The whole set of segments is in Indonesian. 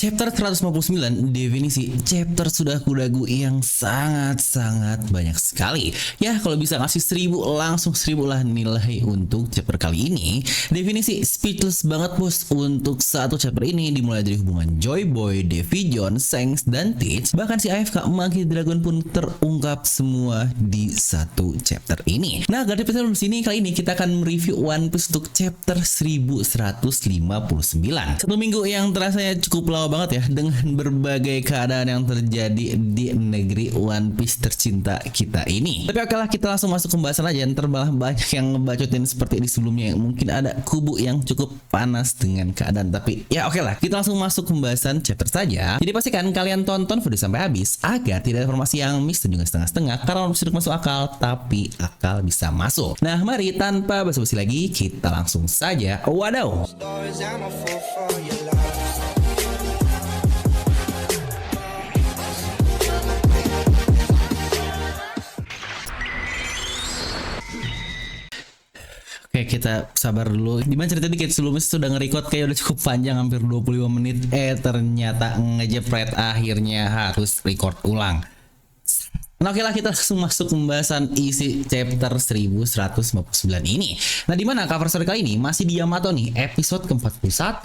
Chapter 159, definisi chapter sudah kudagu yang sangat-sangat banyak sekali. Ya, kalau bisa ngasih 1000, langsung 1000 lah nilai untuk chapter kali ini. Definisi speechless banget bos untuk satu chapter ini, dimulai dari hubungan Joy Boy, Devi John, Shanks, dan Teach. Bahkan si AFK Monkey Dragon pun terungkap semua di satu chapter ini. Nah, dari episode sini kali ini kita akan mereview One Piece untuk chapter 1159. Satu minggu yang terasa cukup lama banget ya, dengan berbagai keadaan yang terjadi di negeri One Piece tercinta kita ini. Tapi oke lah, kita langsung masuk pembahasan aja. Ntar malah banyak yang ngebacotin seperti di sebelumnya, mungkin ada kubu yang cukup panas dengan keadaan. Tapi ya oke lah, kita langsung masuk pembahasan chapter saja. Jadi pastikan kalian tonton video sampai habis agar tidak ada informasi yang miss dan juga setengah-setengah, karena harus masuk akal tapi akal bisa masuk. Nah, mari tanpa basa-basi lagi kita langsung saja wadaw. Oke, kita sabar dulu. Gimana cerita dikit, sebelumnya sudah nge-record kayak udah cukup panjang, hampir 25 menit. Ternyata ngejepret akhirnya harus record ulang. Nah, oke lah, kita langsung masuk pembahasan isi chapter 1159 ini. Nah, dimana cover story kali ini masih di Yamato nih, episode ke-41.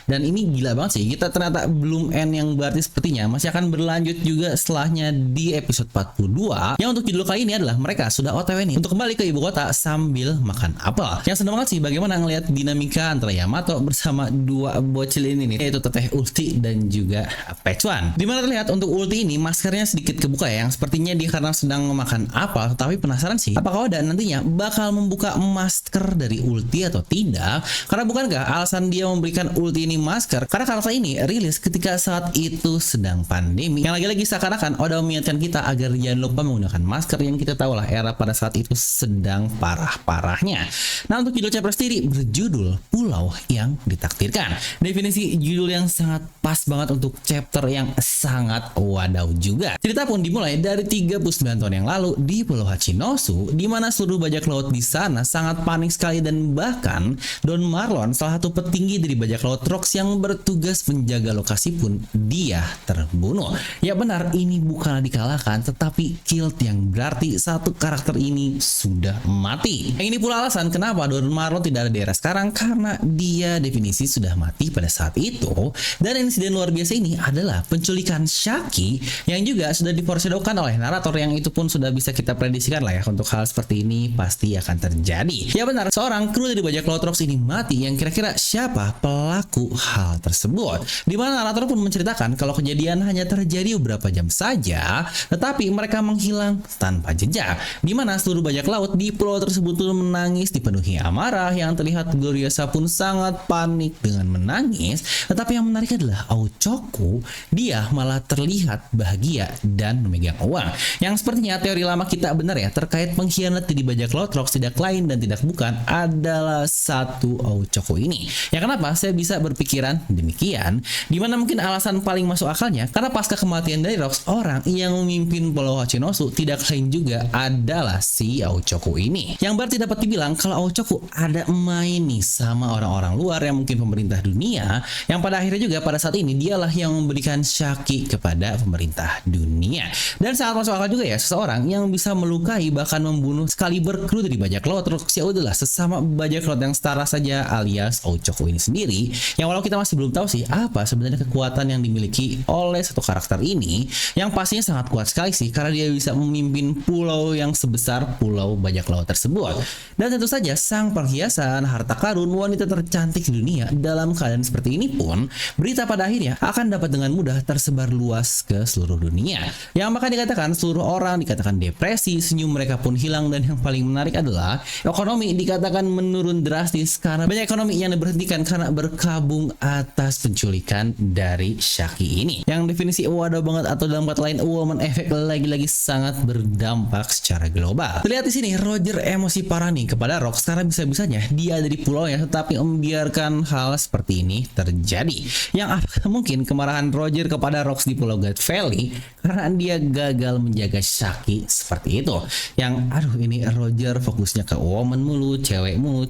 Dan ini gila banget sih, kita ternyata belum end, yang berarti sepertinya masih akan berlanjut juga setelahnya di episode 42. Yang untuk judul kali ini adalah mereka sudah OTW nih untuk kembali ke ibu kota sambil makan apel. Yang seneng banget sih bagaimana ngelihat dinamika antara Yamato bersama dua bocil ini nih, yaitu Teteh Ulti dan juga Pechuan. Dimana terlihat untuk Ulti ini maskernya sedikit kebuka ya, yang sepertinya karena sedang memakan apel. Tapi penasaran sih, apakah Oda nantinya bakal membuka masker dari Ulti atau tidak? Karena bukankah alasan dia memberikan Ulti ini masker karena karakter ini rilis ketika saat itu sedang pandemi, yang lagi-lagi seakan-akan Oda mengingatkan kita agar jangan lupa menggunakan masker, yang kita tahu lah era pada saat itu sedang parah-parahnya. Nah, untuk judul chapter sendiri berjudul Pulau yang Ditakdirkan. Definisi judul yang sangat pas banget untuk chapter yang sangat wadaw juga. Cerita pun dimulai dari 39 tahun yang lalu di Pulau Hachinosu, di mana seluruh bajak laut di sana sangat panik sekali, dan bahkan Don Marlon, salah satu petinggi dari bajak laut Rocks yang bertugas menjaga lokasi, pun dia terbunuh. Ya benar, ini bukanlah dikalahkan tetapi killed, yang berarti satu karakter ini sudah mati. Ini pula alasan kenapa Don Marlon tidak ada di era sekarang, karena dia definisi sudah mati pada saat itu. Dan insiden luar biasa ini adalah penculikan Shaki, yang juga sudah diforeshadowkan oleh narator, yang itu pun sudah bisa kita prediksikan lah ya, untuk hal seperti ini pasti akan terjadi. Ya benar, seorang kru dari bajak laut Rocks ini mati, yang kira-kira siapa pelaku hal tersebut. Dimana narator pun menceritakan kalau kejadian hanya terjadi beberapa jam saja, tetapi mereka menghilang tanpa jejak. Dimana seluruh bajak laut di pulau tersebut pun menangis dipenuhi amarah, yang terlihat Gloriosa pun sangat panik dengan menangis. Tetapi yang menarik adalah Ochoku, dia malah terlihat bahagia dan memegang uang. Yang sepertinya teori lama kita benar ya, terkait pengkhianat di bajak laut Rocks tidak lain dan tidak bukan adalah satu Ochoku ini. Ya, kenapa saya bisa berpikiran demikian? Dimana mungkin alasan paling masuk akalnya, karena pasca kematian dari Rocks, orang yang memimpin Pulau Hachinosu tidak lain juga adalah si Ochoku ini. Yang berarti dapat dibilang kalau Ochoku ada main nih sama orang-orang luar, yang mungkin pemerintah dunia, yang pada akhirnya juga pada saat ini dialah yang memberikan Shaki kepada pemerintah dunia. Dan sangat masuk akal juga ya, seseorang yang bisa melukai bahkan membunuh sekaliber kru dari bajak laut Rocks, ya udahlah sesama bajak laut yang setara saja, alias Ochoku ini sendiri. Yang walau kita masih belum tahu sih apa sebenarnya kekuatan yang dimiliki oleh satu karakter ini, yang pastinya sangat kuat sekali sih, karena dia bisa memimpin pulau yang sebesar pulau bajak laut tersebut. Dan tentu saja sang perhiasan, harta karun, wanita tercantik di dunia dalam keadaan seperti ini pun, berita pada akhirnya akan dapat dengan mudah tersebar luas ke seluruh dunia. Yang maka dikatakan seluruh orang dikatakan depresi, senyum mereka pun hilang, dan yang paling menarik adalah ekonomi dikatakan menurun drastis karena banyak ekonomi yang diberhentikan karena berkabung atas penculikan dari Shaki ini. Yang definisi wadaw banget, atau dalam kata lain woman effect, lagi-lagi sangat berdampak secara global. Terlihat di sini Roger emosi parah nih kepada Rocks karena bisa-bisanya dia ada di pulau ya, tetapi membiarkan hal seperti ini terjadi. Yang mungkin kemarahan Roger kepada Rocks di Pulau God Valley karena dia gagal menjaga Shaki seperti itu. Yang aduh ini Roger fokusnya ke woman mulu, cewek mulu.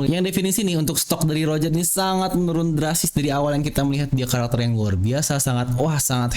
Yang definisi nih untuk stok dari Roger ini sangat menurun drastis dari awal yang kita melihat dia karakter yang luar biasa, sangat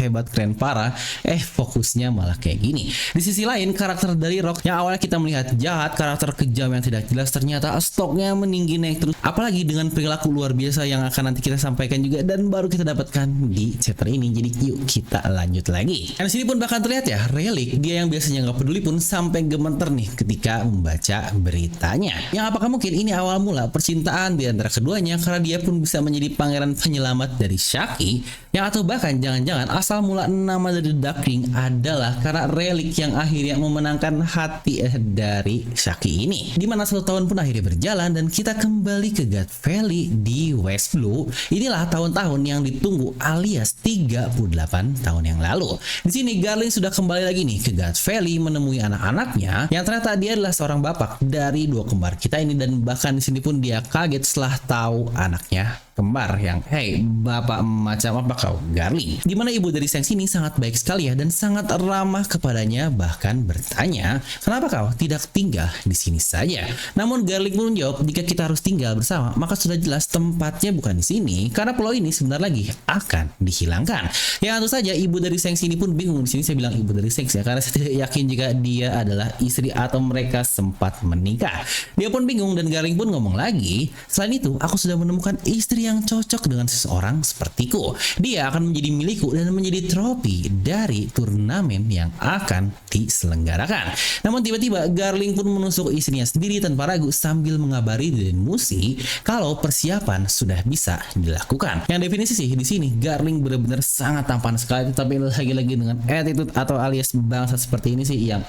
hebat, keren parah. Fokusnya malah kayak gini. Di sisi lain karakter dari Rock yang awalnya kita melihat jahat, karakter kejam yang tidak jelas, ternyata stoknya meninggi naik terus. Apalagi dengan perilaku luar biasa yang akan nanti kita sampaikan juga dan baru kita dapatkan di chapter ini. Jadi yuk kita lanjut lagi. Dan sini pun bahkan terlihat ya, Relic dia yang biasanya nggak peduli pun sampai gemeter nih ketika membaca beritanya. Yang apakah mungkin ini awal mula percintaan di antara keduanya karena dia pun bisa menjadi pangeran penyelamat dari Shaki, yang atau bahkan jangan-jangan asal mula nama dari Dark King adalah karena Relic yang akhirnya memenangkan hati dari Shaki ini. Dimana 1 tahun pun akhirnya berjalan dan kita kembali ke God Valley di West Blue. Inilah tahun-tahun yang ditunggu alias 38 tahun yang lalu. Di sini Garling sudah kembali lagi nih ke God Valley menemui anak-anaknya yang ternyata dia adalah seorang bapak dari 2 kembar kita ini, dan bahkan di sini pun dia kaget setelah tahu anaknya kembar yang bapak macam apa kau Garling. Dimana ibu dari Sang sini sangat baik sekali ya dan sangat ramah kepadanya, bahkan bertanya kenapa kau tidak tinggal di sini saja. Namun Garling pun menjawab jika kita harus tinggal bersama maka sudah jelas tempatnya bukan di sini karena pulau ini sebentar lagi akan dihilangkan. Ya tentu saja ibu dari Sang sini pun bingung. Di sini saya bilang ibu dari Sang ya karena saya tidak yakin jika dia adalah istri atau mereka sempat menikah. Dia pun bingung dan Garling pun ngomong lagi, selain itu aku sudah menemukan istri yang cocok dengan seseorang sepertiku. Dia akan menjadi milikku dan menjadi trofi dari turnamen yang akan diselenggarakan. Namun tiba-tiba Garling pun menusuk istrinya sendiri tanpa ragu sambil mengabari Den Musi kalau persiapan sudah bisa dilakukan. Yang definisi sih di sini Garling benar-benar sangat tampan sekali, tapi lagi-lagi dengan attitude atau alias bangsa seperti ini sih yang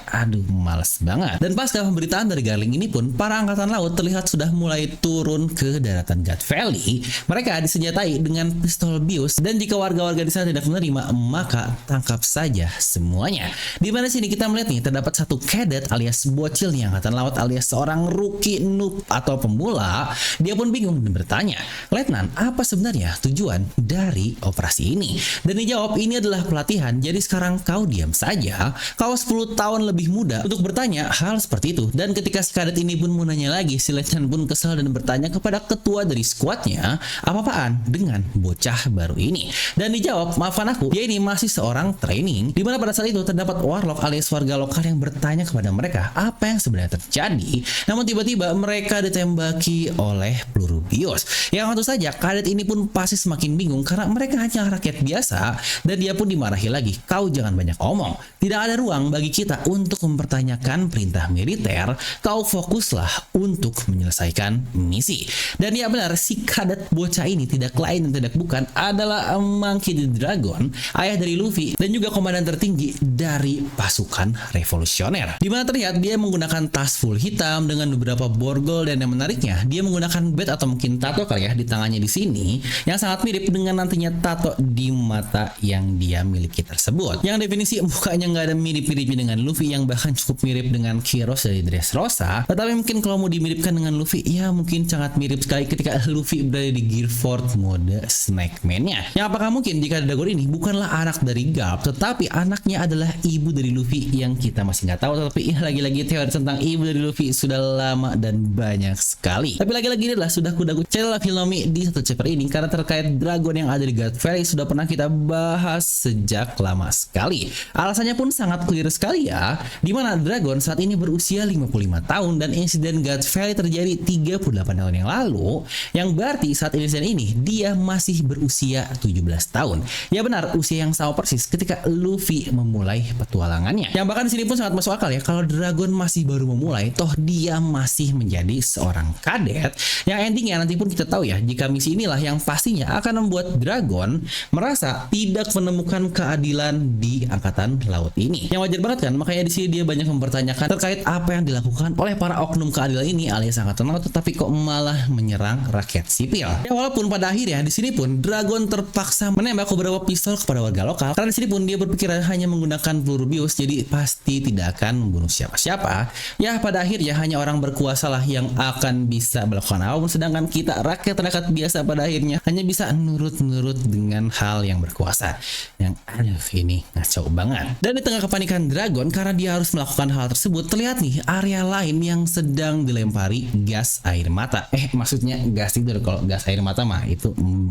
males banget. Dan pasca pemberitaan dari Garling ini pun para angkatan laut terlihat sudah mulai turun ke daratan God Valley. Mereka disenjatai dengan pistol bius dan jika warga-warga di sana tidak menerima maka tangkap saja semuanya. Di mana sini kita melihat nih terdapat satu cadet alias bocil nih angkatan laut alias seorang rookie noob atau pemula. Dia pun bingung dan bertanya, "Letnan, apa sebenarnya tujuan dari operasi ini?" Dan dijawab, "Ini adalah pelatihan, jadi sekarang kau diam saja. Kau 10 tahun lebih muda untuk bertanya hal seperti itu." Dan ketika si cadet ini pun mau nanya lagi, si Letnan pun kesal dan bertanya kepada ketua dari skuadnya, "Apa-apaan dengan bocah baru ini?" Dan dijawab, "Maafkan aku, dia ini masih seorang training." Dimana pada saat itu terdapat warlock alias warga lokal yang bertanya kepada mereka apa yang sebenarnya terjadi. Namun tiba-tiba mereka ditembaki oleh peluru bios. Yang tentu saja kadet ini pun pasti semakin bingung karena mereka hanya rakyat biasa dan dia pun dimarahi lagi, "Kau jangan banyak omong. Tidak ada ruang bagi kita untuk mempertanyakan perintah militer. Kau fokuslah untuk menyelesaikan misi." Dan ya benar, si kadet bocah ini tidak lain dan tidak bukan adalah Monkey the Dragon, ayah dari Luffy dan juga komandan tertinggi dari pasukan revolusioner. Dimana terlihat dia menggunakan tas full hitam dengan beberapa borgol dan yang menariknya dia menggunakan bat atau mungkin tato kali ya di tangannya di sini yang sangat mirip dengan nantinya tato di mata yang dia miliki tersebut. Yang definisi mukanya nggak ada mirip-miripnya dengan Luffy yang bahkan cukup mirip dengan Kiros dari Dressrosa. Tetapi mungkin kalau mau dimiripkan dengan Luffy ya mungkin sangat mirip sekali ketika Luffy berada di Gear 4 mode Snakeman-nya. Yang apakah mungkin jika Dragon ini bukanlah anak dari Garp tetapi anaknya adalah ibu dari Luffy yang kita masih nggak tahu. Tapi lagi-lagi teori tentang ibu dari Luffy sudah lama dan banyak sekali. Tapi lagi-lagi ini adalah sudah kudaku channel Filmi di satu chapter ini karena terkait Dragon yang ada di God Valley sudah pernah kita bahas sejak lama sekali. Alasannya pun sangat clear sekali ya, dimana Dragon saat ini berusia 55 tahun dan insiden God Valley terjadi 38 tahun yang lalu, yang berarti saat insiden ini dia masih berusia 17 tahun. Ya benar, usia yang sama persis ketika Luffy memulai petualangannya. Yang bahkan di sini pun sangat masuk akal ya, kalau Dragon masih baru memulai, toh dia masih menjadi seorang kadet. Yang endingnya nanti pun kita tahu ya, jika misi inilah yang pastinya akan membuat Dragon merasa tidak menemukan keadilan di angkatan laut ini. Yang wajar banget kan, makanya di sini dia banyak mempertanyakan terkait apa yang dilakukan oleh para oknum keadilan ini alias angkatan laut, tetapi kok malah menyerang rakyat sipil. Ya Walaupun pada akhirnya di sini pun Dragon terpaksa menembak beberapa pistol kepada warga lokal, karena di sini pun dia berpikir hanya menggunakan peluru bius, jadi pasti tidak akan membunuh siapa-siapa. Ya pada akhirnya hanya orang berkuasa lah yang akan bisa melakukan apapun, sedangkan kita rakyat biasa pada akhirnya hanya bisa nurut-nurut dengan hal yang berkuasa. Yang aduh ini ngaco banget. Dan di tengah kepanikan Dragon karena dia harus melakukan hal tersebut, terlihat nih area lain yang sedang dilempari gas air mata. Maksudnya gas tidur, kalau gas air mata mah itu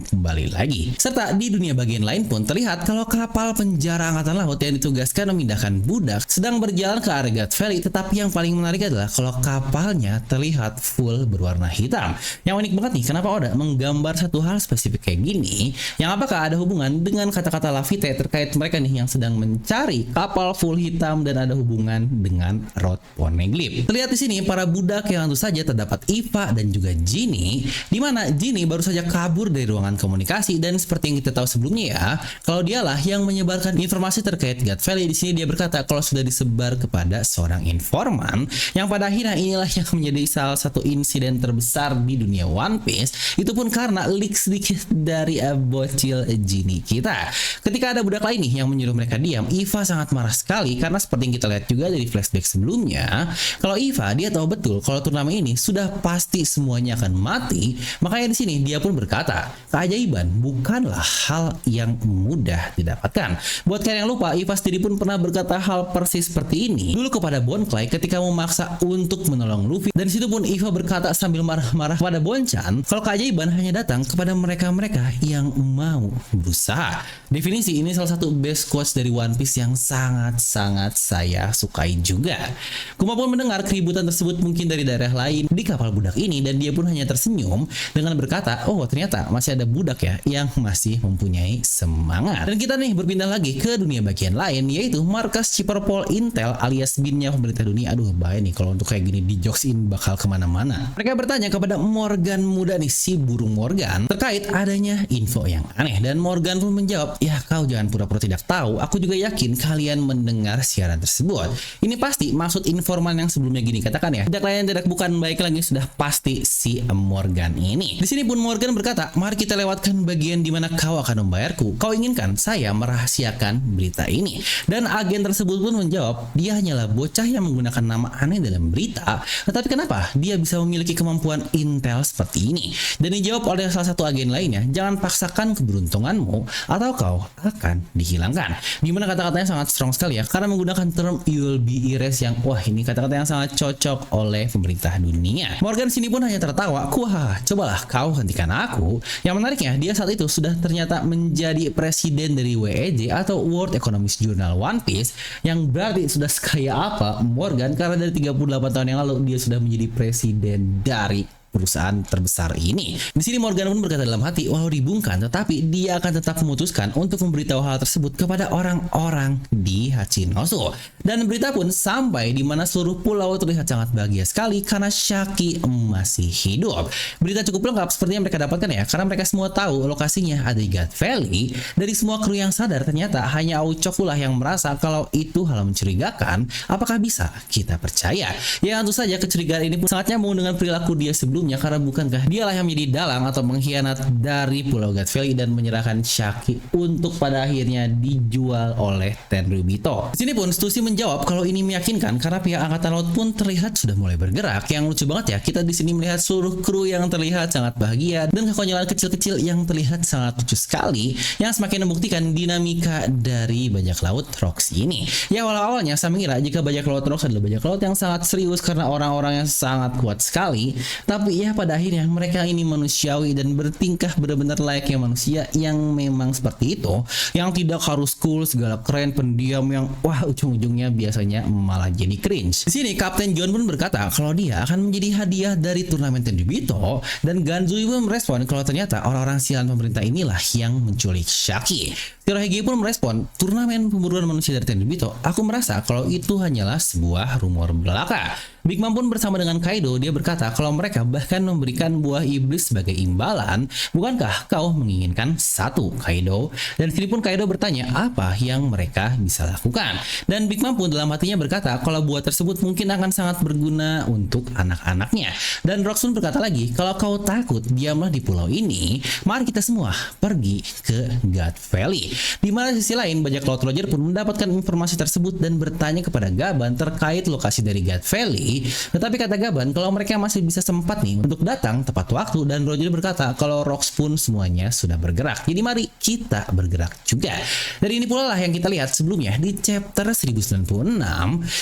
kembali lagi. Serta di dunia bagian lain pun terlihat kalau kapal penjara angkatan laut yang ditugaskan memindahkan budak sedang berjalan ke area God Valley. Tetapi yang paling menarik adalah kalau kapalnya terlihat full berwarna hitam. Yang unik banget nih, kenapa Oda menggambar satu hal spesifik kayak gini, yang apakah ada hubungan dengan kata-kata Lafite terkait mereka nih yang sedang mencari kapal full hitam dan ada hubungan dengan Rod Poneglyph. Terlihat di sini para budak yang tentu saja terdapat Eva dan juga Ginny, di mana Ginny baru saja kabur dari ruangan komunikasi, dan seperti yang kita tahu sebelumnya ya, kalau dialah yang menyebarkan informasi terkait God Valley. Di sini dia berkata kalau sudah disebar kepada seorang informan, yang pada akhirnya inilah yang menjadi salah satu insiden terbesar di dunia One Piece. Itu pun karena leak sedikit dari bocil Ginny kita. Ketika ada budak lain nih yang menyuruh mereka diam, Eva sangat marah sekali karena seperti yang kita lihat juga dari flashback sebelumnya, kalau Eva dia tahu betul kalau turnamen ini sudah pasti semuanya akan mati. Makanya di sini dia pun berkata, keajaiban bukanlah hal yang mudah didapatkan. Buat kalian yang lupa, Eva sendiri pun pernah berkata hal persis seperti ini dulu kepada Bon Clay ketika memaksa untuk menolong Luffy. Dan situ pun Eva berkata sambil marah-marah pada Bonchan kalau keajaiban hanya datang kepada mereka-mereka yang mau berusaha. Definisi ini salah satu best quotes dari One Piece yang sangat-sangat saya sukai juga. Kuma pun mendengar keributan tersebut mungkin dari daerah lain di kapal budak ini, dan dia pun hanya tersenyum dengan berkata, oh ternyata masih ada budak ya yang masih mempunyai semangat. Dan kita nih berpindah lagi ke dunia bagian lain, yaitu markas Chipperpol Intel alias binnya pemerintah dunia. Aduh bahaya nih kalau untuk kayak gini dijoksin bakal kemana-mana. Mereka bertanya kepada Morgan muda nih, si burung Morgan, terkait adanya info yang aneh, dan Morgan pun menjawab, ya kau jangan pura-pura tidak tahu, aku juga yakin kalian mendengar siaran tersebut. Ini pasti maksud informan yang sebelumnya gini katakan ya, tidak lain tidak bukan baik lagi sudah pasti si Morgan ini. Di sini pun Morgan berkata, mari kita lewatkan bagian di mana kau akan membayarku. Kau inginkan saya merahasiakan berita ini? Dan agen tersebut pun menjawab, dia hanyalah bocah yang menggunakan nama aneh dalam berita, tetapi kenapa dia bisa memiliki kemampuan intel seperti ini? Dan dijawab oleh salah satu agen lainnya, jangan paksakan keberuntunganmu atau kau akan dihilangkan. Dimana kata-katanya sangat strong sekali ya, karena menggunakan term you'll be erased, yang wah ini kata-kata yang sangat cocok oleh pemerintah dunia. Morgan sini pun hanya tertawa, wah cobalah kau hentikan aku. Yang menariknya, dia saat itu sudah ternyata menjadi presiden dari WEJ atau World Economic Journal One Piece, yang berarti sudah sekaya apa Morgan, karena dari 38 tahun yang lalu dia sudah menjadi presiden dari perusahaan terbesar ini. Di sini Morgan pun berkata dalam hati, walau dibungkam, tetapi dia akan tetap memutuskan untuk memberitahu hal tersebut kepada orang-orang di Hachinosu. Dan berita pun sampai di mana seluruh pulau terlihat sangat bahagia sekali karena Shaki masih hidup. Berita cukup lengkap seperti yang mereka dapatkan ya, karena mereka semua tahu lokasinya ada di God Valley. Dari semua kru yang sadar, ternyata hanya Aochoku lah yang merasa kalau itu hal mencurigakan. Apakah bisa kita percaya? Ya tentu saja kecurigaan ini pun sangat nyambung dengan perilaku dia sebelumnya, karena bukankah dialah yang menjadi dalang atau mengkhianat dari Pulau God Valley dan menyerahkan Shaki untuk pada akhirnya dijual oleh Tenryubito. Di sini pun Stussy menjawab kalau ini meyakinkan karena pihak angkatan laut pun terlihat sudah mulai bergerak. Yang lucu banget ya, kita di sini melihat seluruh kru yang terlihat sangat bahagia dan kekonyolan kecil-kecil yang terlihat sangat lucu sekali, yang semakin membuktikan dinamika dari bajak laut Roxy ini. Ya walau awalnya saya mengira jika bajak laut Roxy adalah bajak laut yang sangat serius karena orang-orang yang sangat kuat sekali, tapi ya pada akhirnya mereka ini manusiawi dan bertingkah benar-benar layaknya manusia yang memang seperti itu, yang tidak harus cool segala keren pendiam yang wah ujung-ujungnya biasanya malah jadi cringe. Di sini Kapten John pun berkata kalau dia akan menjadi hadiah dari turnamen Tenryubito, dan Ganzui pun merespon kalau ternyata orang-orang sialan pemerintah inilah yang menculik Shaki. Shirohige pun merespon, turnamen pemburuan manusia dari Tenryubito, aku merasa kalau itu hanyalah sebuah rumor belaka. Big Mom pun bersama dengan Kaido, dia berkata kalau mereka bahkan memberikan buah iblis sebagai imbalan. Bukankah kau menginginkan satu, Kaido? Dan sini pun Kaido bertanya apa yang mereka bisa lakukan. Dan Big Mom pun dalam hatinya berkata kalau buah tersebut mungkin akan sangat berguna untuk anak-anaknya. Dan Rox pun berkata lagi, kalau kau takut diamlah di pulau ini, mari kita semua pergi ke God Valley. Di mana sisi lain, bajak laut Roger pun mendapatkan informasi tersebut dan bertanya kepada Gaban terkait lokasi dari God Valley. Tetapi kata Gaban kalau mereka masih bisa sempat nih untuk datang tepat waktu, dan Roger berkata kalau Rox pun semuanya sudah bergerak. Jadi mari kita bergerak juga. Dari ini pula lah yang kita lihat sebelumnya di chapter 1096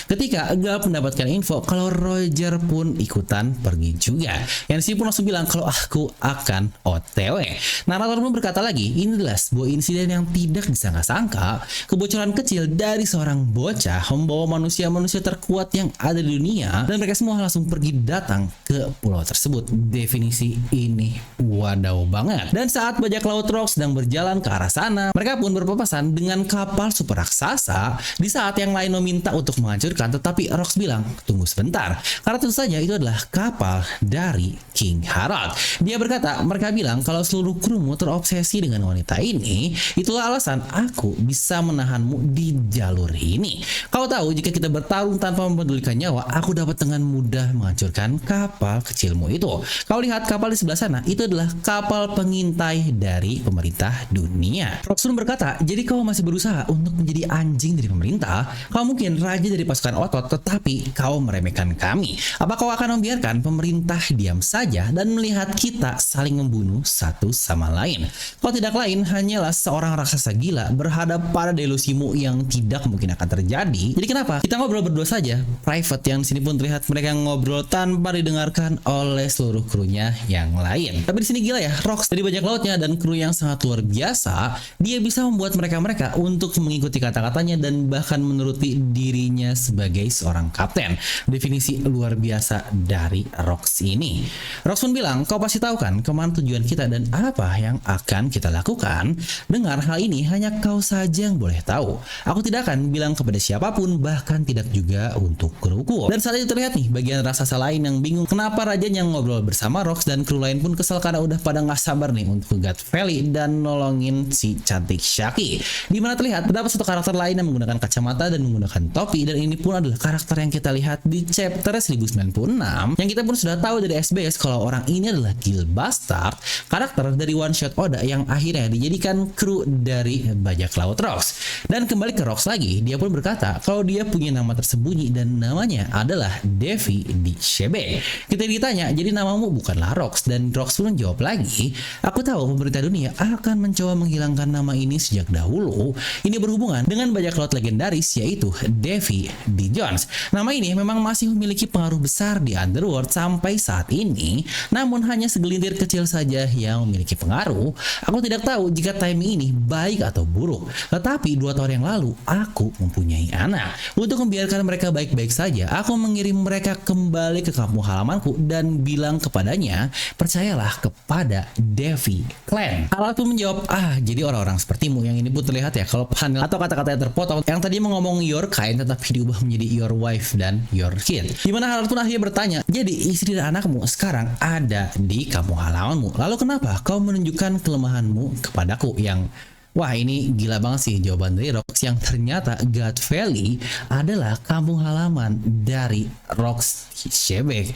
ketika Gab mendapatkan info kalau Roger pun ikutan pergi juga. Yang sini pun langsung bilang kalau aku akan OTW. Narator pun berkata lagi, ini adalah sebuah insiden yang tidak disangka-sangka, kebocoran kecil dari seorang bocah membawa manusia-manusia terkuat yang ada di dunia, dan mereka semua langsung pergi datang ke pulau tersebut. Definisi ini wadaw banget. Dan saat bajak laut Rox sedang berjalan ke arah sana, mereka pun berpapasan dengan kapal super raksasa di saat yang lain meminta untuk menghancurkan, tetapi Rox bilang tunggu sebentar, karena tentu saja itu adalah kapal dari King Harald. Dia berkata mereka bilang kalau seluruh krumu terobsesi dengan wanita ini, itulah alasan aku bisa menahanmu di jalur ini. Kau tahu jika kita bertarung tanpa mempedulikan nyawa, aku dapat dengan mudah menghancurkan kapal kecilmu itu. Kau lihat kapal di sebelah sana, itu adalah kapal pengintai dari pemerintah dunia. Rox pun berkata, jadi kau masih berusaha untuk menjadi anjing dari pemerintah? Kau mungkin raja dari pasukan otot, tetapi kau meremehkan kami. Apa kau akan membiarkan pemerintah diam saja dan melihat kita saling membunuh satu sama lain? Kau tidak lain hanyalah seorang raksasa gila berhadap pada delusimu yang tidak mungkin akan terjadi. Jadi kenapa kita ngobrol berdua saja private? Yang di sini pun terlihat mereka ngobrol tanpa didengarkan oleh seluruh krunya yang lain. Tapi di sini gila ya, Rox dari bajak lautnya dan kru yang sangat luar biasa, dia bisa membuat mereka untuk mengikuti kata-katanya dan bahkan menuruti dirinya sebagai seorang kapten. Definisi luar biasa dari Rox ini. Rox pun bilang, kau pasti tahu kan kemana tujuan kita dan apa yang akan kita lakukan. Dengar, hal ini hanya kau saja yang boleh tahu. Aku tidak akan bilang kepada siapapun, bahkan tidak juga untuk kruku. Dan saat itu terlihat nih bagian raksasa lain yang bingung kenapa rajanya ngobrol bersama Rox, dan kru lain pun kesal karena udah pada nggak sabar nih untuk ke God Valley dan nolongin si cantik Shaki. Dimana terlihat terdapat satu karakter lain yang menggunakan kacamata dan menggunakan topi, dan ini pun adalah karakter yang kita lihat di chapter 1096 yang kita pun sudah tahu dari SBS kalau orang ini adalah Gil Bastard, karakter dari One Shot Oda yang akhirnya dijadikan kru dari bajak laut Rox. Dan kembali ke Rox lagi, dia pun berkata kalau dia punya nama tersembunyi dan namanya adalah Devi di Shebe. Kita ditanya, jadi namamu bukanlah Rox? Dan Rox pun jawab lagi, aku tahu pemerintah dunia akan mencoba menghilangkan nama ini sejak dahulu. Ini berhubungan dengan bajak laut legendaris yaitu Devi di Jones. Nama ini memang masih memiliki pengaruh besar di Underworld sampai saat ini, namun hanya segelintir kecil saja yang memiliki pengaruh. Aku tidak tahu jika timing ini baik atau buruk, tetapi 2 tahun yang lalu aku mempunyai anak. Untuk membiarkan mereka baik-baik saja, aku mengirim mereka kembali ke kampung halamanku dan bilang kepadanya, percayalah kepada Devi Clan. Harald pun menjawab, jadi orang-orang sepertimu. Yang ini pun terlihat ya kalau panel atau kata-kata yang terpotong yang tadi ngomong your kind tetapi diubah menjadi your wife dan your kid. Dimana Harald pun akhirnya bertanya, jadi istri dan anakmu sekarang ada di kampung halamanmu, lalu kenapa kau menunjukkan kelemahanmu kepadaku? Yang wah, ini gila banget sih jawaban dari Rox, yang ternyata God Valley adalah kampung halaman dari Rox Shebe.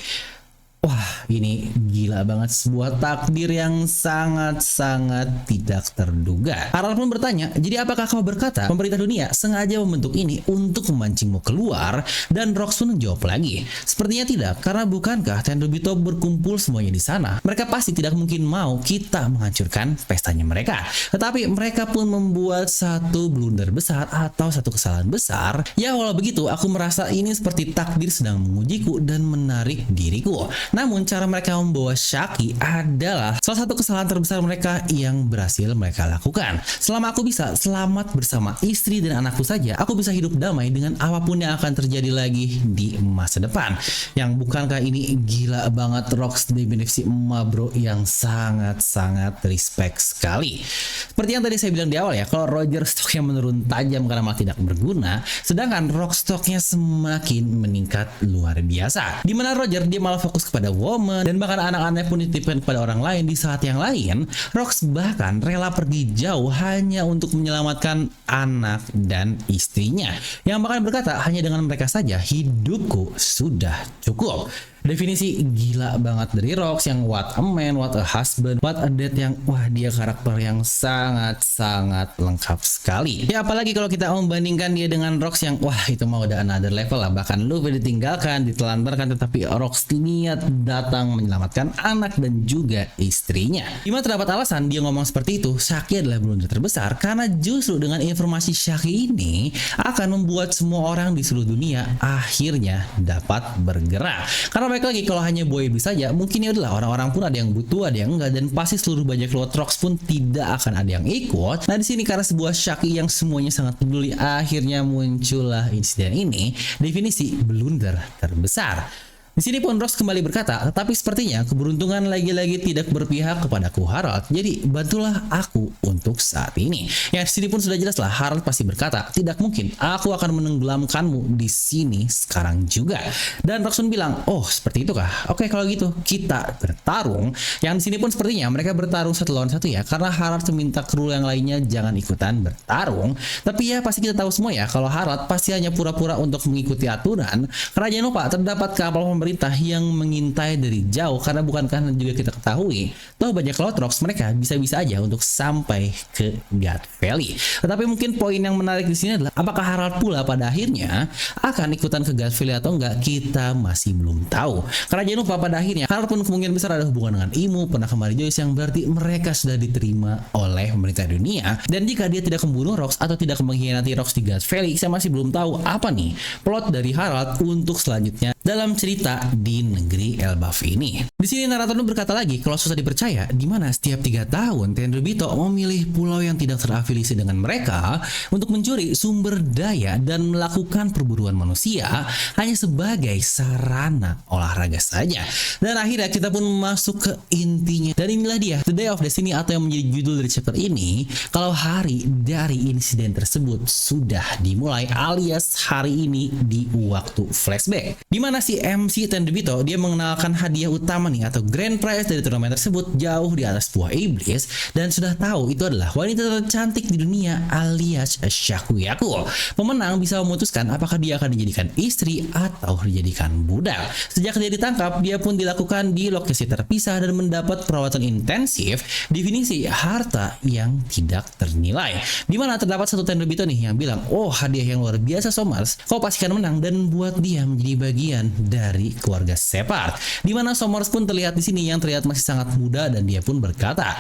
Wah, ini gila banget, sebuah takdir yang sangat-sangat tidak terduga. Harald pun bertanya, jadi apakah kau berkata pemerintah dunia sengaja membentuk ini untuk memancingmu keluar? Dan Rox pun menjawab lagi, sepertinya tidak, karena bukankah Tenryubito berkumpul semuanya di sana? Mereka pasti tidak mungkin mau kita menghancurkan pestanya mereka. Tetapi mereka pun membuat satu blunder besar atau satu kesalahan besar. Ya walau begitu, aku merasa ini seperti takdir sedang mengujiku dan menarik diriku. Namun cara mereka membawa Shaki adalah salah satu kesalahan terbesar mereka yang berhasil mereka lakukan. Selama aku bisa selamat bersama istri dan anakku saja, aku bisa hidup damai dengan apapun yang akan terjadi lagi di masa depan. Yang bukankah ini gila banget Rocks definisi emak bro yang sangat-sangat respect sekali. Seperti yang tadi saya bilang di awal ya, kalau Roger stoknya menurun tajam karena malah tidak berguna, sedangkan Rock stoknya semakin meningkat luar biasa. Dimana Roger dia malah fokus kepada woman dan bahkan anak-anaknya pun dititipkan kepada orang lain di saat yang lain. Rocks bahkan rela pergi jauh hanya untuk menyelamatkan anak dan istrinya, yang bahkan berkata hanya dengan mereka saja hidupku sudah cukup. Definisi gila banget dari Rocks yang what a man, what a husband, what a dad, yang wah dia karakter yang sangat-sangat lengkap sekali. Ya apalagi kalau kita membandingkan dia dengan Rocks yang wah itu mah udah another level lah. Bahkan Luffy ditinggalkan, ditelantarkan, tetapi Rocks niat datang menyelamatkan anak dan juga istrinya. Dimana terdapat alasan dia ngomong seperti itu, Shaki adalah blunder terbesar karena justru dengan informasi Shaki ini akan membuat semua orang di seluruh dunia akhirnya dapat bergerak. Karena baik lagi kalau hanya Boy saja, mungkin ya udahlah orang-orang pun ada yang butuh, ada yang enggak, dan pasti seluruh bajak laut Rocks pun tidak akan ada yang ikut. Nah di sini karena sebuah Shaki yang semuanya sangat peduli, akhirnya muncullah insiden ini, definisi blunder terbesar. Di sini pun Rocks kembali berkata, tetapi sepertinya keberuntungan lagi-lagi tidak berpihak kepadaku Harald, jadi bantulah aku untuk saat ini. Ya di sini pun sudah jelas lah, Harald pasti berkata, tidak mungkin, aku akan menenggelamkanmu di sini sekarang juga. Dan Rocks pun bilang, oh seperti itu kah? Oke kalau gitu kita bertarung. Yang di sini pun sepertinya mereka bertarung satu lawan satu ya, karena Harald meminta kru yang lainnya jangan ikutan bertarung. Tapi ya pasti kita tahu semua ya, kalau Harald pasti hanya pura-pura untuk mengikuti aturan, karena jangan lupa terdapat kapal pemerintah yang mengintai dari jauh, karena bukankah juga kita ketahui toh bajak laut Rocks mereka bisa-bisa aja untuk sampai ke God Valley. Tetapi mungkin poin yang menarik di sini adalah apakah Harald pula pada akhirnya akan ikutan ke God Valley atau enggak, kita masih belum tahu. Karena jangan lupa pada akhirnya Harald pun kemungkinan besar ada hubungan dengan Imu, pernah kembali Joyce, yang berarti mereka sudah diterima oleh pemerintah dunia. Dan jika dia tidak membunuh Rocks atau tidak mengkhianati Rocks di God Valley, saya masih belum tahu apa nih plot dari Harald untuk selanjutnya dalam cerita di negeri Elbaf ini. Di sini narator berkata lagi, kalau susah dipercaya, di mana setiap 3 tahun Tenryubito memilih pulau yang tidak terafiliasi dengan mereka untuk mencuri sumber daya dan melakukan perburuan manusia hanya sebagai sarana olahraga saja. Dan akhirnya kita pun masuk ke intinya. Dan inilah dia, The Day of Destiny atau yang menjadi judul dari chapter ini, kalau hari dari insiden tersebut sudah dimulai, alias hari ini di waktu flashback. Dimana si MC Tenryubito dia mengenalkan hadiah utama nih atau grand prize dari turnamen tersebut jauh di atas buah iblis, dan sudah tahu itu adalah wanita tercantik di dunia alias Shakuyaku. Pemenang bisa memutuskan apakah dia akan dijadikan istri atau dijadikan budak. Sejak dia ditangkap, dia pun dilakukan di lokasi terpisah dan mendapat perawatan intensif, definisi harta yang tidak ternilai. Dimana terdapat satu Tenryubito nih yang bilang, oh hadiah yang luar biasa Somers, kau pastikan menang, dan buat dia menjadi bagian dari keluarga Shepard. Dimana Somers pun terlihat di sini yang terlihat masih sangat muda, dan dia pun berkata,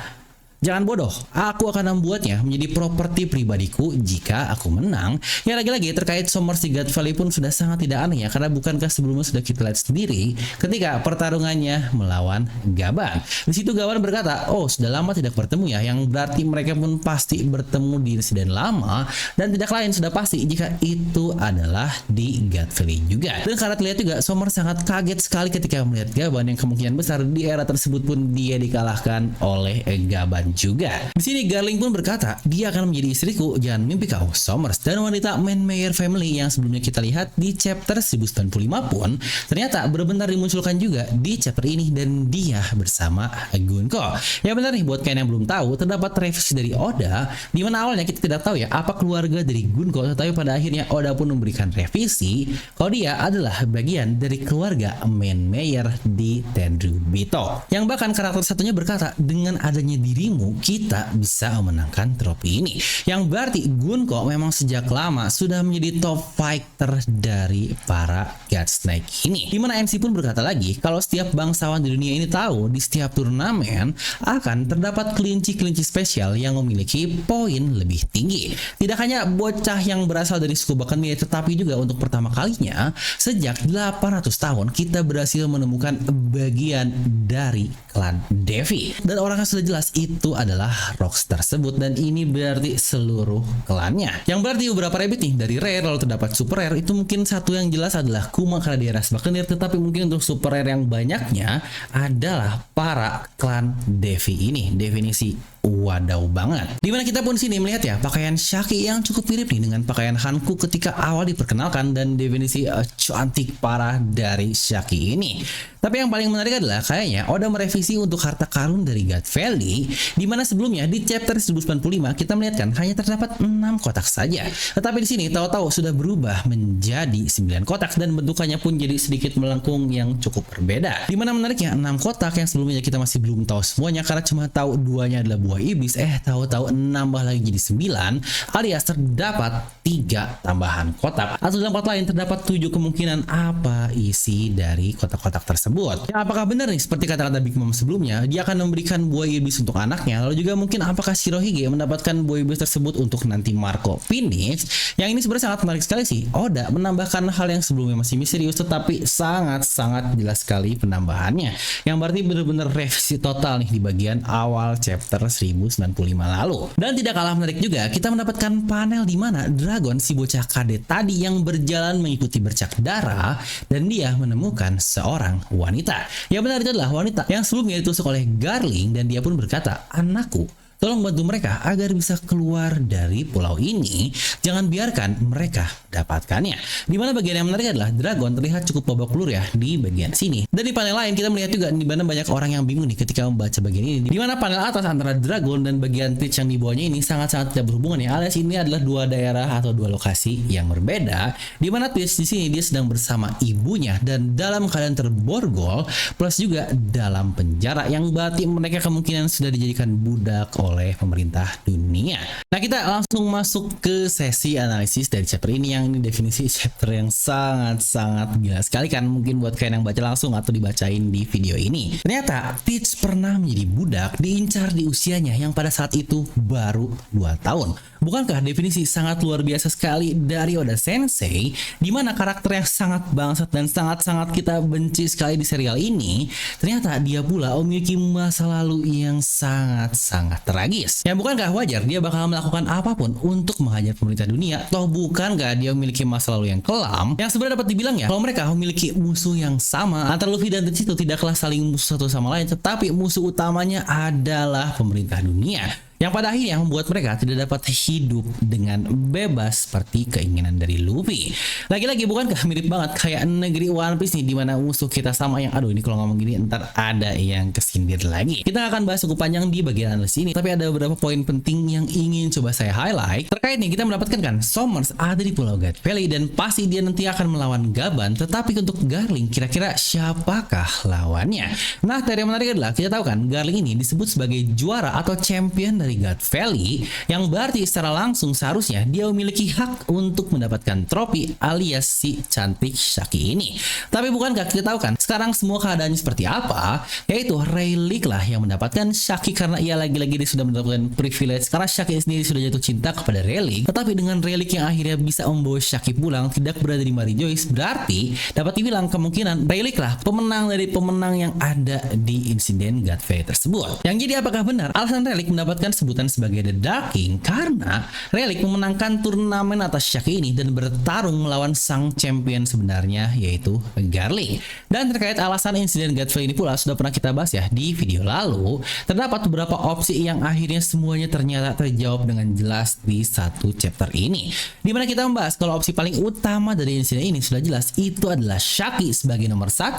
jangan bodoh, aku akan membuatnya menjadi properti pribadiku jika aku menang. Ya lagi-lagi terkait Somers di God Valley pun sudah sangat tidak aneh ya, karena bukankah sebelumnya sudah kita lihat sendiri ketika pertarungannya melawan Gaban. Di situ Gaban berkata, oh sudah lama tidak bertemu ya, yang berarti mereka pun pasti bertemu di insiden lama, dan tidak lain sudah pasti jika itu adalah di God Valley juga. Dan karena terlihat juga Somers sangat kaget sekali ketika melihat Gaban yang kemungkinan besar di era tersebut pun dia dikalahkan oleh Gaban juga. Di sini Garling pun berkata, dia akan menjadi istriku, jangan mimpi kau Somers. Dan wanita Manmeyer family yang sebelumnya kita lihat di chapter 1095 pun ternyata benar-benar dimunculkan juga di chapter ini, dan dia bersama Gunko. Ya benar nih, buat kalian yang belum tahu, terdapat revisi dari Oda di mana awalnya kita tidak tahu ya apa keluarga dari Gunko, tetapi pada akhirnya Oda pun memberikan revisi kalau dia adalah bagian dari keluarga Manmeyer di Tenryubito. Yang bahkan karakter satunya berkata, dengan adanya dirimu ungu kita bisa memenangkan trofi ini. Yang berarti Gunko memang sejak lama sudah menjadi top fighter dari para God Snake ini. Dimana NC pun berkata lagi kalau setiap bangsawan di dunia ini tahu di setiap turnamen akan terdapat kelinci-kelinci spesial yang memiliki poin lebih tinggi. Tidak hanya bocah yang berasal dari suku Bakenmir, tetapi juga untuk pertama kalinya sejak 800 tahun kita berhasil menemukan bagian dari klan Devi. Dan orangnya sudah jelas itu adalah Rocks tersebut, dan ini berarti seluruh klannya. Yang berarti beberapa rabbit nih dari rare lalu terdapat super rare. Itu mungkin satu yang jelas adalah Kuma karena dia ras Bakenmir, tetapi mungkin untuk super rare yang banyaknya adalah para klan Devi ini. Definisi wadaw banget. Dimana kita pun sini melihat ya pakaian Shaki yang cukup mirip nih dengan pakaian Hanku ketika awal diperkenalkan, dan definisi cantik parah dari Shaki ini. Tapi yang paling menarik adalah kayaknya Oda merevisi untuk harta karun dari God Valley, dimana sebelumnya di chapter 1095 kita melihat kan hanya terdapat 6 kotak saja. Tetapi di sini tahu-tahu sudah berubah menjadi 9 kotak, dan bentukannya pun jadi sedikit melengkung yang cukup berbeda. Dimana menariknya 6 kotak yang sebelumnya kita masih belum tahu semuanya karena cuma tahu duanya adalah buah iblis, tahu-tahu nambah lagi jadi 9, alias terdapat 3 tambahan kotak, atau dalam kata lain terdapat 7 kemungkinan apa isi dari kotak-kotak tersebut. Ya, apakah benar nih seperti kata-kata Big Mom sebelumnya, dia akan memberikan buah iblis untuk anaknya, lalu juga mungkin apakah Shirohige mendapatkan buah iblis tersebut untuk nanti Marco Phoenix. Yang ini sebenarnya sangat menarik sekali sih. Oda menambahkan hal yang sebelumnya masih misterius, tetapi sangat-sangat jelas sekali penambahannya, yang berarti benar-benar revisi total nih di bagian awal chapter 1095 lalu. Dan tidak kalah menarik juga, kita mendapatkan panel di mana Dragon, si bocah kadet tadi yang berjalan mengikuti bercak darah, dan dia menemukan seorang wanita. Yang benar itu adalah wanita yang sebelumnya ditusuk oleh Garling, dan dia pun berkata, "Anakku, tolong bantu mereka agar bisa keluar dari pulau ini. Jangan biarkan mereka dapatkannya." Dimana bagian yang menarik adalah Dragon terlihat cukup babak belur ya di bagian sini. Dan di panel lain kita melihat juga di mana banyak orang yang bingung nih ketika membaca bagian ini. Dimana panel atas antara Dragon dan bagian Teach yang di bawahnya ini sangat-sangat tidak berhubungan ya. Alias ini adalah dua daerah atau dua lokasi yang berbeda. Dimana Teach di sini dia sedang bersama ibunya dan dalam keadaan terborgol, plus juga dalam penjara, yang berarti mereka kemungkinan sudah dijadikan budak oleh pemerintah dunia. Nah, kita langsung masuk ke sesi analisis dari chapter ini, yang ini definisi chapter yang sangat-sangat gila sekali kan, mungkin buat kalian yang baca langsung atau dibacain di video ini. Ternyata Teach pernah menjadi budak diincar di usianya yang pada saat itu baru 2 tahun. Bukankah definisi sangat luar biasa sekali dari Oda Sensei, di mana karakter yang sangat bangsat dan sangat-sangat kita benci sekali di serial ini, ternyata dia pula memiliki masa lalu yang sangat-sangat tragis. Yang bukankah wajar dia bakal melakukan apapun untuk menghajar pemerintah dunia? Toh bukankah dia memiliki masa lalu yang kelam, yang sebenarnya dapat dibilang ya kalau mereka memiliki musuh yang sama. Antara Luffy dan Teach itu tidaklah saling musuh satu sama lain, tetapi musuh utamanya adalah pemerintah dunia, yang pada akhirnya membuat mereka tidak dapat hidup dengan bebas seperti keinginan dari Luffy. Lagi-lagi bukankah mirip banget kayak negeri One Piece nih, dimana musuh kita sama yang aduh ini kalau ngomong gini ntar ada yang kesindir lagi. Kita akan bahas cukup panjang di bagian analisis ini, tapi ada beberapa poin penting yang ingin coba saya highlight. Terkait nih, kita mendapatkan kan Sommers ada di Pulau God Valley dan pasti dia nanti akan melawan Gaban, tetapi untuk Garling kira-kira siapakah lawannya? Nah, teori yang menarik adalah kita tahu kan Garling ini disebut sebagai juara atau champion dari God Valley, yang berarti secara langsung seharusnya dia memiliki hak untuk mendapatkan trofi alias si cantik Shaki ini. Tapi bukankah kita tahu kan sekarang semua keadaannya seperti apa? Yaitu Rayleigh lah yang mendapatkan Shaki karena ia lagi-lagi dia sudah mendapatkan privilege karena Shaki sendiri sudah jatuh cinta kepada Rayleigh. Tetapi dengan Rayleigh yang akhirnya bisa membawa Shaki pulang tidak berada di Mary Joyce, berarti dapat dibilang kemungkinan Rayleigh lah pemenang dari pemenang yang ada di insiden God Valley tersebut. Yang jadi apakah benar alasan Rayleigh mendapatkan sebutan sebagai The Dark King karena Rayleigh memenangkan turnamen atas Shaki ini dan bertarung melawan sang champion sebenarnya yaitu Garling. Dan terkait alasan insiden God Valley ini pula sudah pernah kita bahas ya di video lalu. Terdapat beberapa opsi yang akhirnya semuanya ternyata terjawab dengan jelas di satu chapter ini, dimana kita membahas kalau opsi paling utama dari insiden ini sudah jelas itu adalah Shaki sebagai nomor 1,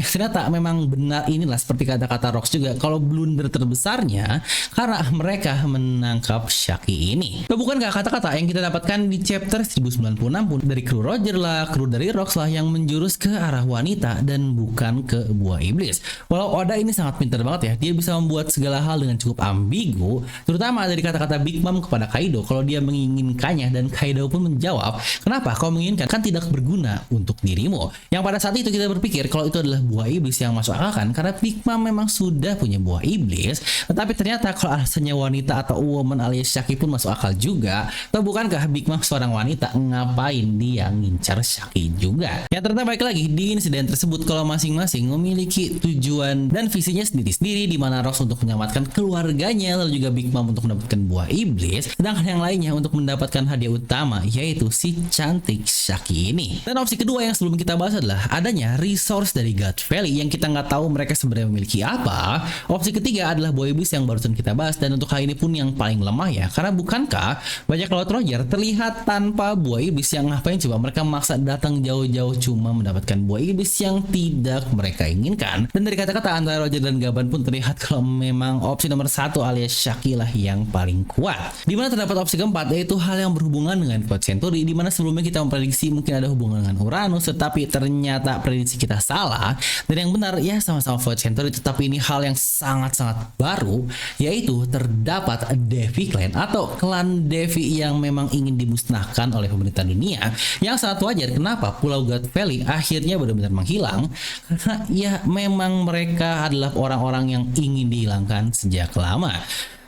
yang ternyata memang benar. Inilah seperti kata-kata Rocks juga kalau blunder terbesarnya karena mereka menangkap Shaki ini. Bukankah kata-kata yang kita dapatkan di chapter 1096 pun dari kru Roger lah, kru dari Rocks lah yang menjurus ke arah wanita dan bukan ke buah iblis. Walau Oda ini sangat pintar banget ya, dia bisa membuat segala hal dengan cukup ambigu, terutama dari kata-kata Big Mom kepada Kaido kalau dia menginginkannya, dan Kaido pun menjawab, kenapa kau menginginkan, kan tidak berguna untuk dirimu. Yang pada saat itu kita berpikir kalau itu adalah buah iblis yang masuk akal kan, karena Big Mom memang sudah punya buah iblis, tetapi ternyata kalau alasannya wanita atau woman alias Shaki pun masuk akal juga. Atau bukankah Big Mom seorang wanita, ngapain dia ngincar Shaki juga? Ya ternyata baik lagi di insiden tersebut kalau masing-masing memiliki tujuan dan visinya sendiri-sendiri, di mana Rox untuk menyelamatkan keluarganya, lalu juga Big Mom untuk mendapatkan buah iblis, sedangkan yang lainnya untuk mendapatkan hadiah utama, yaitu si cantik Shaki ini. Dan opsi kedua yang sebelum kita bahas adalah adanya resource dari God Valley yang kita nggak tahu mereka sebenarnya memiliki apa. Opsi ketiga adalah buah iblis yang barusan kita bahas, dan untuk hal ini pun yang paling lemah ya, karena bukankah bajak laut Roger terlihat tanpa buah iblis, yang ngapain coba mereka maksa datang jauh-jauh cuma mendapatkan buah iblis yang tidak mereka inginkan. Dan dari kata-kata antara Roger dan Gaban pun terlihat kalau memang opsi nomor satu alias Shaki lah yang paling kuat. Dimana terdapat opsi keempat, yaitu hal yang berhubungan dengan Code Century, dimana sebelumnya kita memprediksi mungkin ada hubungan dengan Uranus, tetapi ternyata prediksi kita salah, dan yang benar ya sama-sama Code Century, tetapi ini hal yang sangat-sangat baru, yaitu terdapat Devi Clan atau klan Devi yang memang ingin dimusnahkan oleh pemerintah dunia, yang sangat wajar kenapa Pulau God Valley akhirnya benar-benar menghilang, karena ya memang mereka adalah orang-orang yang ingin dihilangkan sejak lama.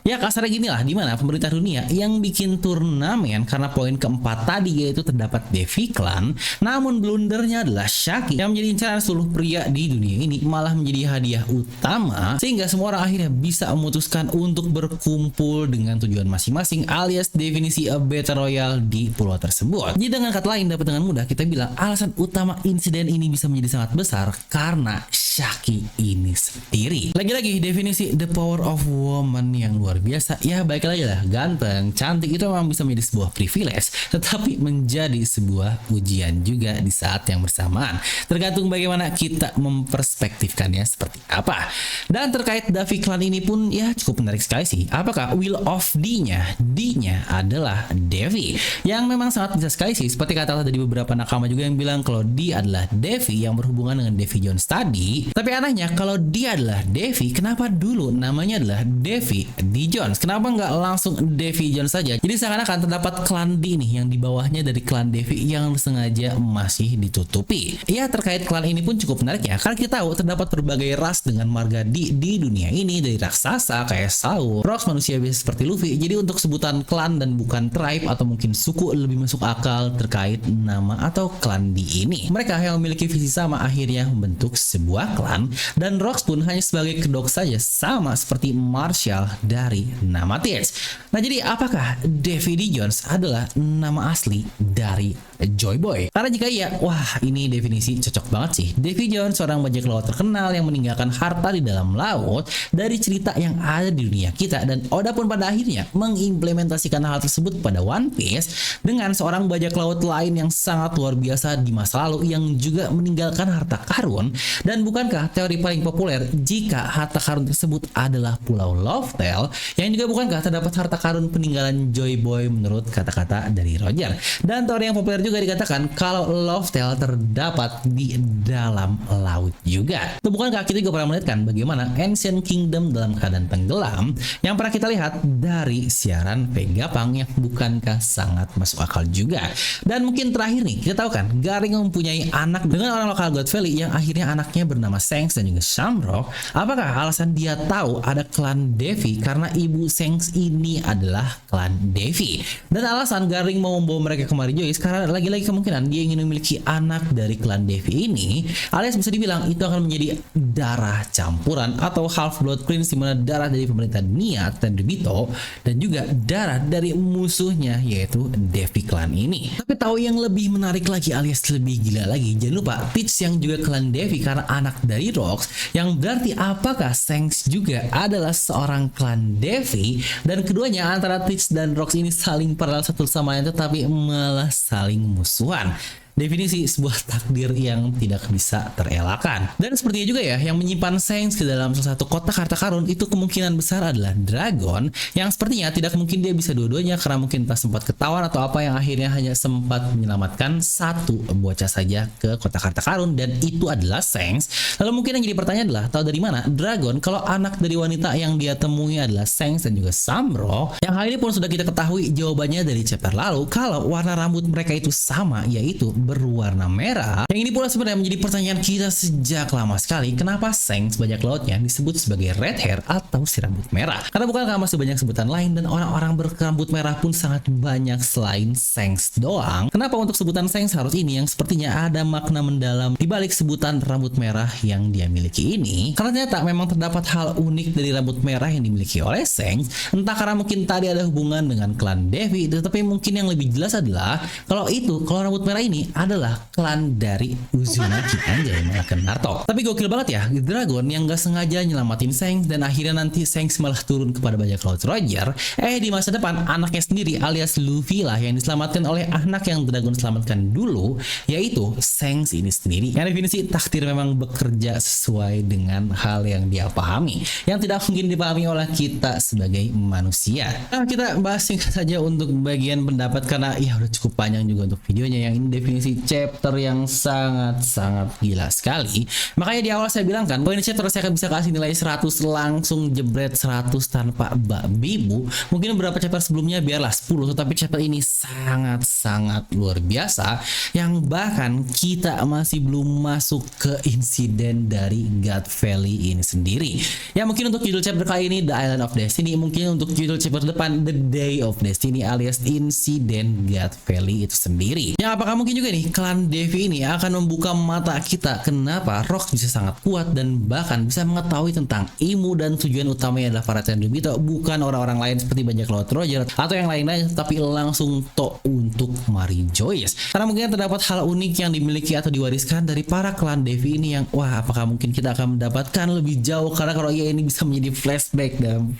Ya kasarnya gini lah, dimana pemerintah dunia yang bikin turnamen karena poin keempat tadi, yaitu terdapat Devi Clan, namun blundernya adalah Shaki yang menjadi incaran seluruh pria di dunia ini, malah menjadi hadiah utama, sehingga semua orang akhirnya bisa memutuskan untuk berkumpul dengan tujuan masing-masing alias definisi a battle royale di pulau tersebut. Jadi dengan kata lain, dapat dengan mudah kita bilang alasan utama insiden ini bisa menjadi sangat besar karena Shaki ini sendiri. Lagi-lagi definisi the power of woman yang luar biasa. Ya baik lagi lah, ganteng, cantik itu memang bisa menjadi sebuah privilege, tetapi menjadi sebuah ujian juga di saat yang bersamaan. Tergantung bagaimana kita memperspektifkannya seperti apa. Dan terkait Devi Clan ini pun ya cukup menarik sekali sih. Apakah Will of D-nya? D-nya adalah Devi, yang memang sangat bisa sekali sih. Seperti kata dari beberapa nakama juga yang bilang kalau D adalah Devi yang berhubungan dengan Devi Jones tadi. Tapi anehnya kalau dia adalah Devi, kenapa dulu namanya adalah Devi D. Jones? Kenapa nggak langsung Devi Jones saja? Jadi seakan-akan terdapat klan D nih yang di bawahnya dari klan Devi yang sengaja masih ditutupi. Ya terkait klan ini pun cukup menarik ya, karena kita tahu terdapat berbagai ras dengan marga D di dunia ini, dari raksasa kayak Saur, Rox, manusia biasa seperti Luffy. Jadi untuk sebutan klan dan bukan tribe atau mungkin suku lebih masuk akal terkait nama atau klan D ini. Mereka yang memiliki visi sama akhirnya membentuk sebuah klan, dan Rox pun hanya sebagai kedok saja, sama seperti Marshall dari nama Tears. Nah jadi apakah Devi D. Jones adalah nama asli dari Joy Boy? Karena jika iya, wah ini definisi cocok banget sih. Devi Jones seorang bajak laut terkenal yang meninggalkan harta di dalam laut dari cerita yang ada di dunia kita, dan Oda pun pada akhirnya mengimplementasikan hal tersebut pada One Piece dengan seorang bajak laut lain yang sangat luar biasa di masa lalu yang juga meninggalkan harta karun. Dan bukankah teori paling populer jika harta karun tersebut adalah Pulau Loftel, yang juga bukankah terdapat harta karun peninggalan Joy Boy menurut kata-kata dari Roger. Dan teori yang populer juga dikatakan kalau Loftel terdapat di dalam laut juga. Itu bukankah kita juga pernah melihat kan bagaimana Ancient Kingdom dalam keadaan tenggelam yang pernah kita lihat dari siaran Vegapunk, yang bukankah sangat masuk akal juga. Dan mungkin terakhir nih, kita tahu kan Garing mempunyai anak dengan orang lokal God Valley yang akhirnya anaknya bernama Shanks dan juga Shamrock. Apakah alasan dia tahu ada klan Devi karena ibu Shanks ini adalah klan Devi? Dan alasan Garing mau membawa mereka kemari Joyce karena lagi-lagi kemungkinan dia ingin memiliki anak dari klan Devi ini, alias bisa dibilang itu akan menjadi darah campuran atau half blood prince, di mana darah dari pemerintah dunia Tenryubito dan juga darah dari musuhnya yaitu Devi Clan ini. Tapi tahu yang lebih menarik lagi alias lebih gila lagi, jangan lupa Teach yang juga klan Devi karena anak dari Rox, yang berarti apakah Shanks juga adalah seorang klan Devi, dan keduanya antara Teach dan Rox ini saling paralel satu sama lain tetapi malah saling musuhan. definisi sebuah takdir yang tidak bisa terelakkan. Dan sepertinya juga ya, yang menyimpan Shanks ke dalam salah satu kotak harta karun itu kemungkinan besar adalah Dragon, yang sepertinya tidak mungkin dia bisa dua-duanya karena mungkin pas sempat ketahuan atau apa yang akhirnya hanya sempat menyelamatkan satu bocah saja ke kotak harta karun, dan itu adalah Shanks. Lalu mungkin yang jadi pertanyaan adalah, tahu dari mana Dragon kalau anak dari wanita yang dia temui adalah Shanks dan juga Samro, yang hal ini pun sudah kita ketahui jawabannya dari chapter lalu kalau warna rambut mereka itu sama, yaitu berwarna merah. Yang ini pula sebenarnya menjadi pertanyaan kita sejak lama sekali, kenapa Shanks bajak lautnya disebut sebagai red hair atau si rambut merah? Karena bukankah masih banyak sebutan lain dan orang-orang berambut merah pun sangat banyak selain Shanks doang? Kenapa untuk sebutan Shanks harus ini yang sepertinya ada makna mendalam di balik sebutan rambut merah yang dia miliki ini? Karena ternyata memang terdapat hal unik dari rambut merah yang dimiliki oleh Shanks, entah karena mungkin tadi ada hubungan dengan klan Devi, tetapi mungkin yang lebih jelas adalah kalau rambut merah ini adalah klan dari Uzumaki, anjay malah ke Naruto. Tapi gokil banget ya, Dragon yang gak sengaja nyelamatin Shanks dan akhirnya nanti Shanks malah turun kepada bajak laut Roger. Di masa depan anaknya sendiri alias Luffy lah yang diselamatkan oleh anak yang Dragon selamatkan dulu, yaitu Shanks ini sendiri. Yang definisi takdir memang bekerja sesuai dengan hal yang dia pahami, yang tidak mungkin dipahami oleh kita sebagai manusia. Nah, kita bahas singkat saja untuk bagian pendapat karena ya udah cukup panjang juga untuk videonya. Yang ini definisi chapter yang sangat-sangat gila sekali. Makanya di awal saya bilang kan, poin chapter saya akan bisa kasih nilai 100 langsung jebret 100 tanpa babi bu. Mungkin beberapa chapter sebelumnya biarlah 10, tetapi chapter ini sangat-sangat luar biasa yang bahkan kita masih belum masuk ke insiden dari God Valley ini sendiri. Ya mungkin untuk judul chapter kali ini The Island of Destiny, mungkin untuk judul chapter depan The Day of Destiny alias insiden God Valley itu sendiri. Ya apakah mungkin juga nih klan Devi ini akan membuka mata kita kenapa Rock bisa sangat kuat dan bahkan bisa mengetahui tentang ilmu dan tujuan utamanya adalah para Tenryubito, bukan orang-orang lain seperti bajak laut Roger atau yang lain-lain, tapi langsung untuk Mary Joyce. Karena mungkin terdapat hal unik yang dimiliki atau diwariskan dari para klan Devi ini yang wah apakah mungkin kita akan mendapatkan lebih jauh, karena kalau ya ini bisa menjadi flashback dalam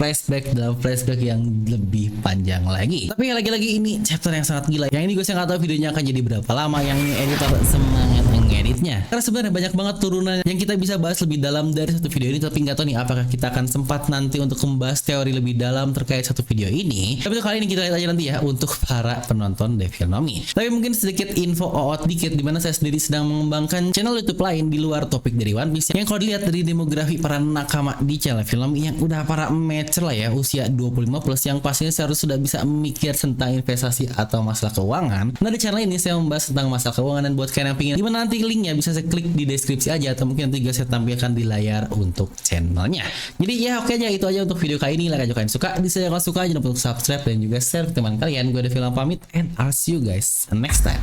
flashback yang lebih panjang lagi. Tapi lagi-lagi ini chapter yang sangat gila. Yang ini gue nggak tahu videonya akan jadi berapa lama, yang ini editor semangat ngeditnya. Karena sebenarnya banyak banget turunan yang kita bisa bahas lebih dalam dari satu video ini, tapi nggak tahu nih apakah kita akan sempat nanti untuk membahas teori lebih dalam terkait satu video ini. Tapi untuk kali ini kita lihat aja nanti ya untuk para penonton Devil-Nomi. Tapi mungkin sedikit info dikit dimana saya sendiri sedang mengembangkan channel YouTube lain di luar topik dari One Piece, yang kalau dilihat dari demografi para nakama di channel film yang udah para mature lah ya, usia 25 plus, yang pastinya seharusnya sudah bisa mikir tentang investasi atau masalah keuangan. Nah di channel ini saya membahas tentang masalah keuangan, dan buat kalian yang pingin dimana nanti linknya bisa saya klik di deskripsi aja, atau mungkin nanti saya tampilkan di layar untuk channelnya. Jadi ya oke aja, itu aja untuk video kali ini. Like aja kalian suka, kalau suka jangan lupa untuk subscribe dan juga share ke teman kalian. Gue Devil pamit, and I'll see you guys next time.